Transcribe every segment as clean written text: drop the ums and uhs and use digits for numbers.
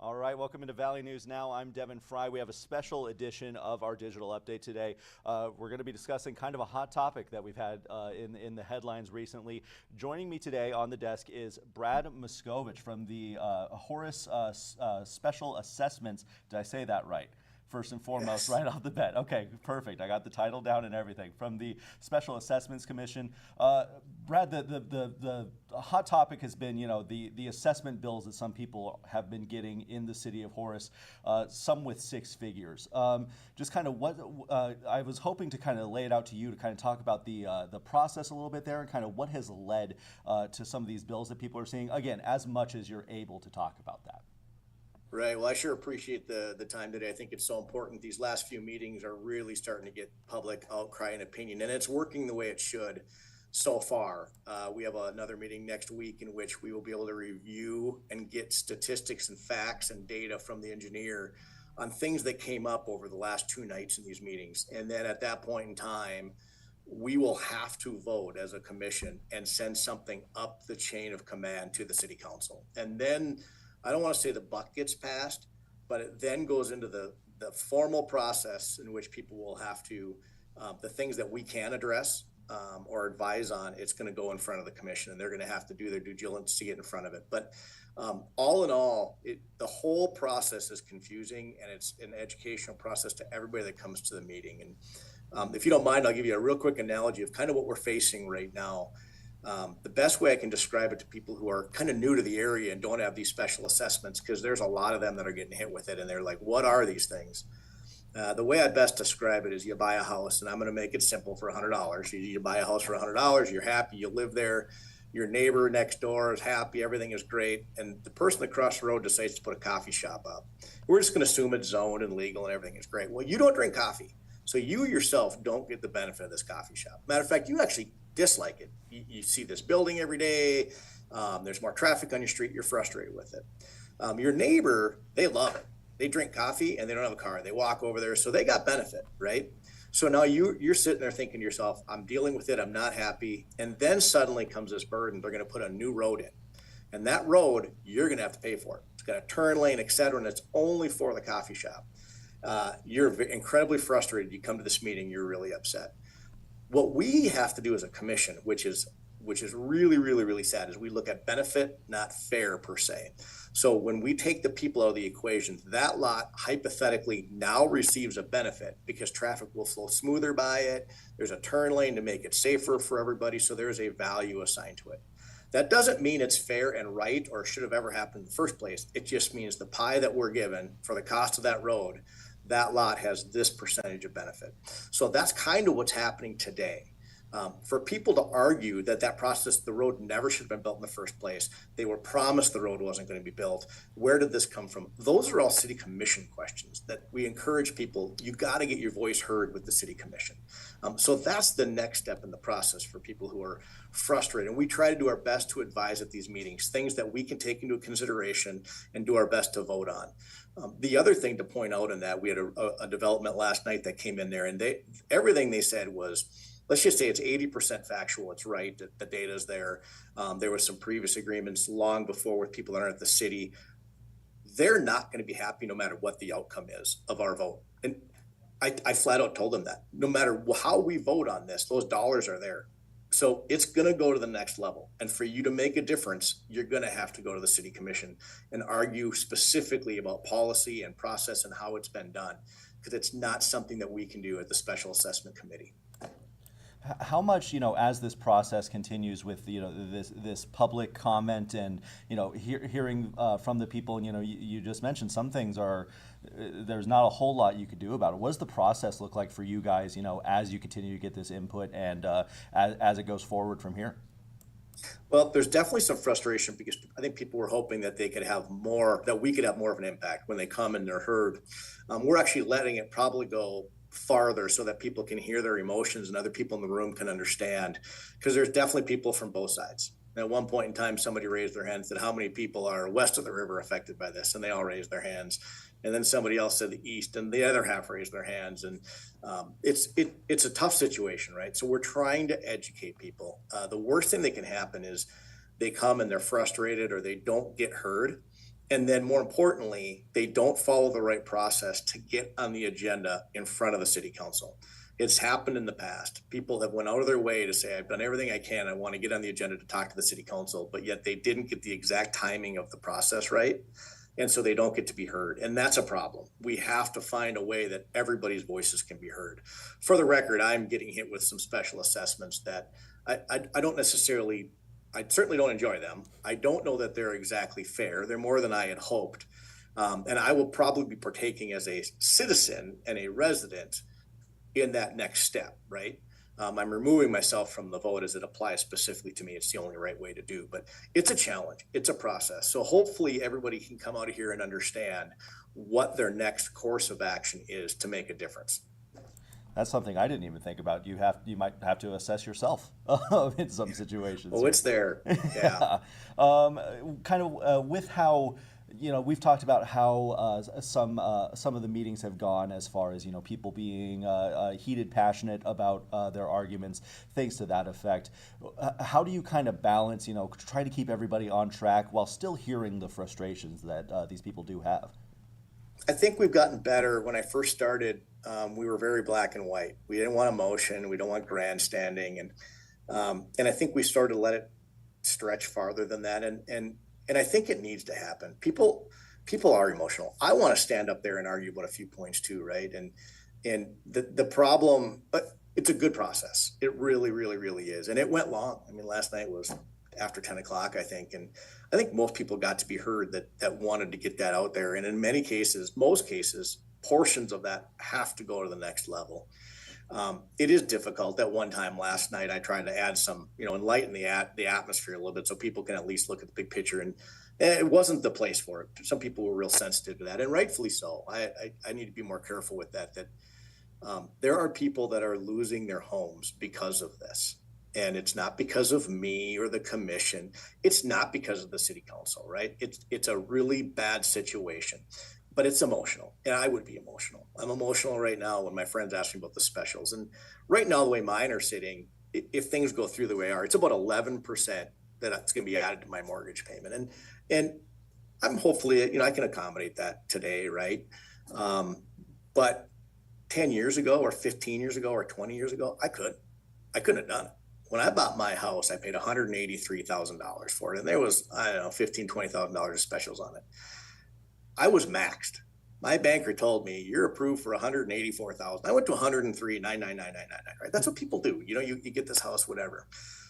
All right, welcome into Valley News Now. I'm Devin Fry. We have a special edition of our digital update today. We're going to be discussing kind of a hot topic that we've had in the headlines recently. Joining me today on the desk is Brad Maczkowicz from the Horace Special Assessments. Did I say that right? First and foremost, Yes. right off the bat. Okay, perfect. I got the title down and everything. From the Special Assessments Commission. Brad, the hot topic has been, the assessment bills that some people have been getting in the city of Horace, some with six figures. Just kind of what I was hoping to kind of lay it out to you to kind of talk about the process a little bit there and kind of what has led to some of these bills that people are seeing. Again, as much as you're able to talk about that. Right. Well, I sure appreciate the time today. I think it's so important. These last few meetings are really starting to get public outcry and opinion, and it's working the way it should so far. We have another meeting next week in which we will be able to review and get statistics and facts and data from the engineer on things that came up over the last two nights in these meetings. And then at that point in time, we will have to vote as a commission and send something up the chain of command to the city council. And then I don't want to say the buck gets passed, but it then goes into the formal process in which people will have to, the things that we can address or advise on, it's going to go in front of the commission and they're going to have to do their due diligence to get in front of it. But all in all, the whole process is confusing and it's an educational process to everybody that comes to the meeting. And if you don't mind, I'll give you a real quick analogy of kind of what we're facing right now. The best way I can describe it to people who are kind of new to the area and don't have these special assessments, because there's a lot of them that are getting hit with it and they're like, what are these things? The way I best describe it is you buy a house, and I'm going to make it simple for $100. You buy a house for $100, you're happy, you live there, your neighbor next door is happy, everything is great, and the person across the road decides to put a coffee shop up. We're just going to assume it's zoned and legal and everything is great. Well, you don't drink coffee, so you yourself don't get the benefit of this coffee shop. Matter of fact, you actually dislike it. You see this building every day. There's more traffic on your street. You're frustrated with it. Your neighbor, they love it. They drink coffee and they don't have a car. They walk over there. So they got benefit, right? So now you're sitting there thinking to yourself, I'm dealing with it. I'm not happy. And then suddenly comes this burden. They're going to put a new road in. And that road, you're going to have to pay for it. It's got a turn lane, et cetera. And it's only for the coffee shop. You're incredibly frustrated. You come to this meeting, you're really upset. What we have to do as a commission, which is really, really, really sad, is we look at benefit, not fair per se. So when we take the people out of the equation, that lot hypothetically now receives a benefit because traffic will flow smoother by it. There's a turn lane to make it safer for everybody. So there's a value assigned to it. That doesn't mean it's fair and right or should have ever happened in the first place. It just means the pie that we're given for the cost of that road, that lot has this percentage of benefit. So that's kind of what's happening today. For people to argue that process, the road never should have been built in the first place. They were promised the road wasn't going to be built. Where did this come from? Those are all city commission questions that we encourage people. You got to get your voice heard with the city commission. So that's the next step in the process for people who are frustrated. And we try to do our best to advise at these meetings, things that we can take into consideration and do our best to vote on. The other thing to point out in that, we had a development last night that came in there and everything they said was, let's just say it's 80% factual. It's right. The data is there. There was some previous agreements long before with people that aren't at the city. They're not going to be happy no matter what the outcome is of our vote. And I flat out told them that no matter how we vote on this, those dollars are there. So it's going to go to the next level. And for you to make a difference, you're going to have to go to the city commission and argue specifically about policy and process and how it's been done, because it's not something that we can do at the Special Assessment Committee. How much, as this process continues with, this public comment and, hearing from the people, you just mentioned some things there's not a whole lot you could do about it. What does the process look like for you guys, as you continue to get this input and as it goes forward from here? Well, there's definitely some frustration because I think people were hoping that we could have more of an impact when they come and they're heard. We're actually letting it probably go farther so that people can hear their emotions and other people in the room can understand, because there's definitely people from both sides. And at one point in time, somebody raised their hand and said, how many people are west of the river affected by this? And they all raised their hands. And then somebody else said the east, and the other half raised their hands. And it's a tough situation, right? So we're trying to educate people. The worst thing that can happen is they come and they're frustrated or they don't get heard. And then more importantly, they don't follow the right process to get on the agenda in front of the city council. It's happened in the past. People have went out of their way to say, I've done everything I can. I want to get on the agenda to talk to the city council, but yet they didn't get the exact timing of the process right. And so they don't get to be heard. And that's a problem. We have to find a way that everybody's voices can be heard. For the record, I'm getting hit with some special assessments that I don't necessarily, I certainly don't enjoy them. I don't know that they're exactly fair. They're more than I had hoped. And I will probably be partaking as a citizen and a resident in that next step, right? I'm removing myself from the vote as it applies specifically to me. It's the only right way to do, but it's a challenge. It's a process. So hopefully everybody can come out of here and understand what their next course of action is to make a difference. That's something I didn't even think about. You might have to assess yourself in some situations. Oh, it's there. Yeah. With how, we've talked about how some of the meetings have gone as far as, people being heated, passionate about their arguments, things to that effect. How do you kind of balance, try to keep everybody on track while still hearing the frustrations that these people do have? I think we've gotten better. When I first started, we were very black and white. We didn't want emotion. We don't want grandstanding. And I think we started to let it stretch farther than that. And I think it needs to happen. People are emotional. I want to stand up there and argue about a few points too, right? And the problem, but it's a good process. It really, really, really is. And it went long. I mean, last night was after 10 o'clock, I think. And I think most people got to be heard that wanted to get that out there. And in many cases, most cases, portions of that have to go to the next level. It is difficult. At one time last night, I tried to add some, enlighten the atmosphere a little bit so people can at least look at the big picture. And it wasn't the place for it. Some people were real sensitive to that, and rightfully so. I need to be more careful with that. There are people that are losing their homes because of this. And it's not because of me or the commission. It's not because of the city council, right? It's a really bad situation. But it's emotional, and I would be emotional. I'm emotional right now when my friends ask me about the specials. And right now, the way mine are sitting, if things go through the way they are, it's about 11% that's going to be added to my mortgage payment. And I'm hopefully, I can accommodate that today, right? But 10 years ago or 15 years ago or 20 years ago, I couldn't have done it. When I bought my house, I paid $183,000 for it. And there was, $15,000, $20,000 of specials on it. I was maxed. My banker told me you're approved for $184,000. I went to $103,99999. Right? That's what people do. You get this house, whatever.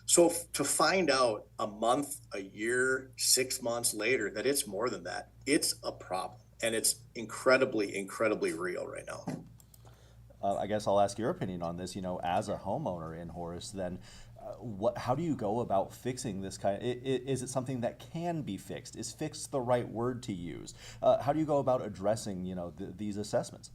So to find out a month, a year, 6 months later that it's more than that, it's a problem, and it's incredibly, incredibly real right now. I guess I'll ask your opinion on this. As a homeowner in Horace, then. How do you go about fixing this kind? Is it something that can be fixed? Is fixed the right word to use? How do you go about addressing, these assessments?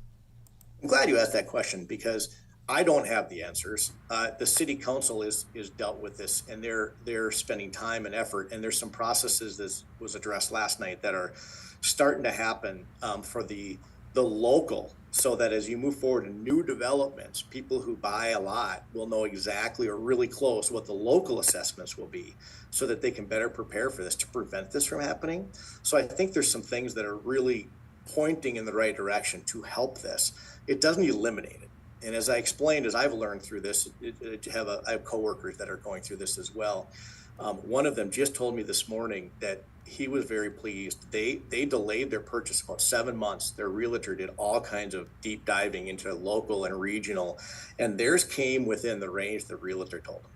I'm glad you asked that question because I don't have the answers. The city council is dealt with this, and they're spending time and effort. And there's some processes that was addressed last night that are starting to happen for the local, so that as you move forward in new developments, people who buy a lot will know exactly or really close what the local assessments will be so that they can better prepare for this to prevent this from happening. So I think there's some things that are really pointing in the right direction to help this. It doesn't eliminate it. And as I explained, as I've learned through this, I have coworkers that are going through this as well. One of them just told me this morning that he was very pleased. They delayed their purchase about 7 months. Their realtor did all kinds of deep diving into local and regional, and theirs came within the range the realtor told them.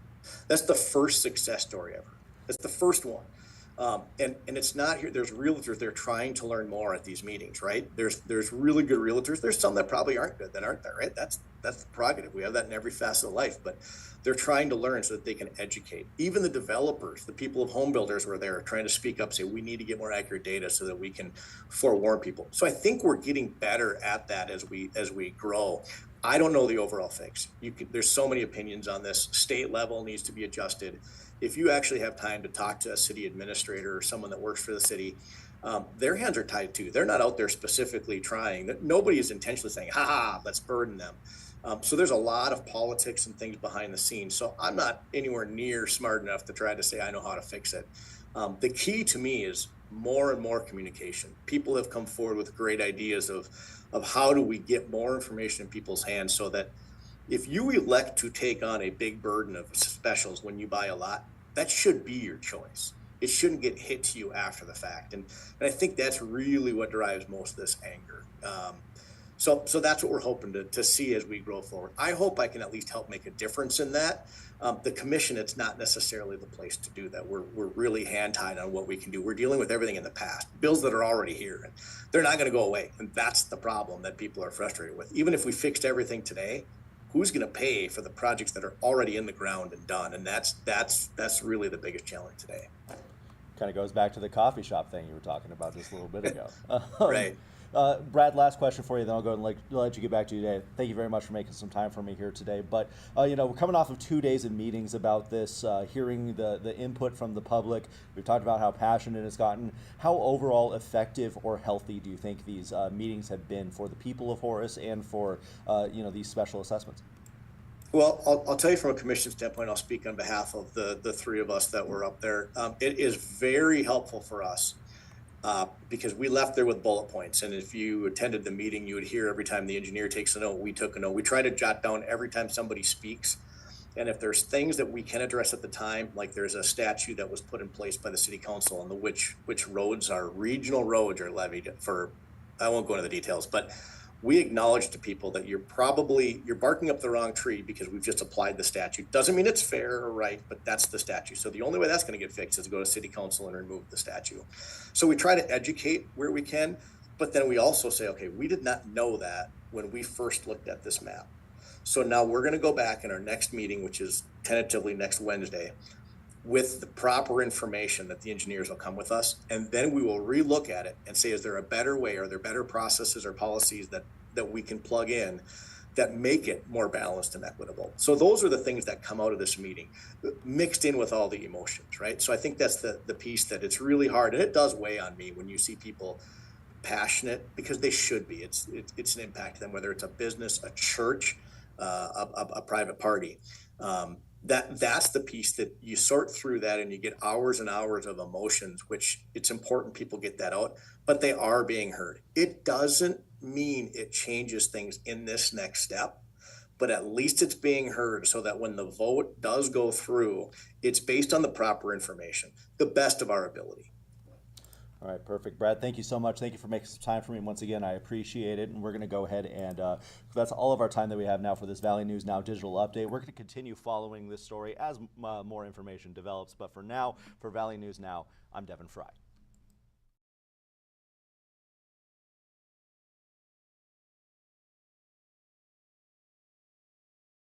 That's the first success story ever. That's the first one. And it's not here. There's realtors, they're trying to learn more at these meetings, right? There's really good realtors. There's some that probably aren't good, that aren't there, right? That's the prerogative. We have that in every facet of life, but they're trying to learn so that they can educate. Even the developers, the people of home builders were there trying to speak up, say, we need to get more accurate data so that we can forewarn people. So I think we're getting better at that as we grow. I don't know the overall fix. There's so many opinions on this. State level needs to be adjusted. If you actually have time to talk to a city administrator or someone that works for the city, their hands are tied too. They're not out there specifically trying. Nobody is intentionally saying, let's burden them. So there's a lot of politics and things behind the scenes. So I'm not anywhere near smart enough to try to say I know how to fix it. The key to me is more and more communication. People have come forward with great ideas of how do we get more information in people's hands so that if you elect to take on a big burden of specials when you buy a lot, that should be your choice. It shouldn't get hit to you after the fact. And I think that's really what drives most of this anger. So that's what we're hoping to see as we grow forward. I hope I can at least help make a difference in that. The commission, it's not necessarily the place to do that. We're really hand tied on what we can do. We're dealing with everything in the past, bills that are already here, and they're not going to go away. And that's the problem that people are frustrated with. Even if we fixed everything today, who's going to pay for the projects that are already in the ground and done? And that's really the biggest challenge today. Kind of goes back to the coffee shop thing you were talking about just a little bit ago. Right. Brad, last question for you, then I'll go and let you get back to you today. Thank you very much for making some time for me here today. But, we're coming off of 2 days of meetings about this, hearing the input from the public. We've talked about how passionate it's gotten. How overall effective or healthy do you think these meetings have been for the people of Horace and for, these special assessments? Well, I'll tell you from a commission standpoint, I'll speak on behalf of the three of us that were up there. It is very helpful for us because we left there with bullet points. And if you attended the meeting, you would hear every time the engineer takes a note, we took a note. We try to jot down every time somebody speaks. And if there's things that we can address at the time, like there's a statute that was put in place by the city council on which roads are regional roads are levied for, I won't go into the details, but we acknowledge to people that you're barking up the wrong tree because we've just applied the statute. Doesn't mean it's fair or right, but that's the statute. So the only way that's going to get fixed is to go to city council and remove the statute. So we try to educate where we can, but then we also say, okay, we did not know that when we first looked at this map. So now we're going to go back in our next meeting, which is tentatively next Wednesday, with the proper information that the engineers will come with us. And then we will relook at it and say, is there a better way? Are there better processes or policies that we can plug in that make it more balanced and equitable? So those are the things that come out of this meeting, mixed in with all the emotions, right? So I think that's the piece that it's really hard. And it does weigh on me when you see people passionate, because they should be. It's an impact to them, whether it's a business, a church, a private party. That's the piece that you sort through that and you get hours and hours of emotions, which it's important people get that out, but they are being heard. It doesn't mean it changes things in this next step, but at least it's being heard so that when the vote does go through, it's based on the proper information, the best of our ability. All right, perfect. Brad, thank you so much. Thank you for making some time for me. Once again, I appreciate it. And we're going to go ahead and that's all of our time that we have now for this Valley News Now digital update. We're going to continue following this story as more information develops. But for now, for Valley News Now, I'm Devin Fry.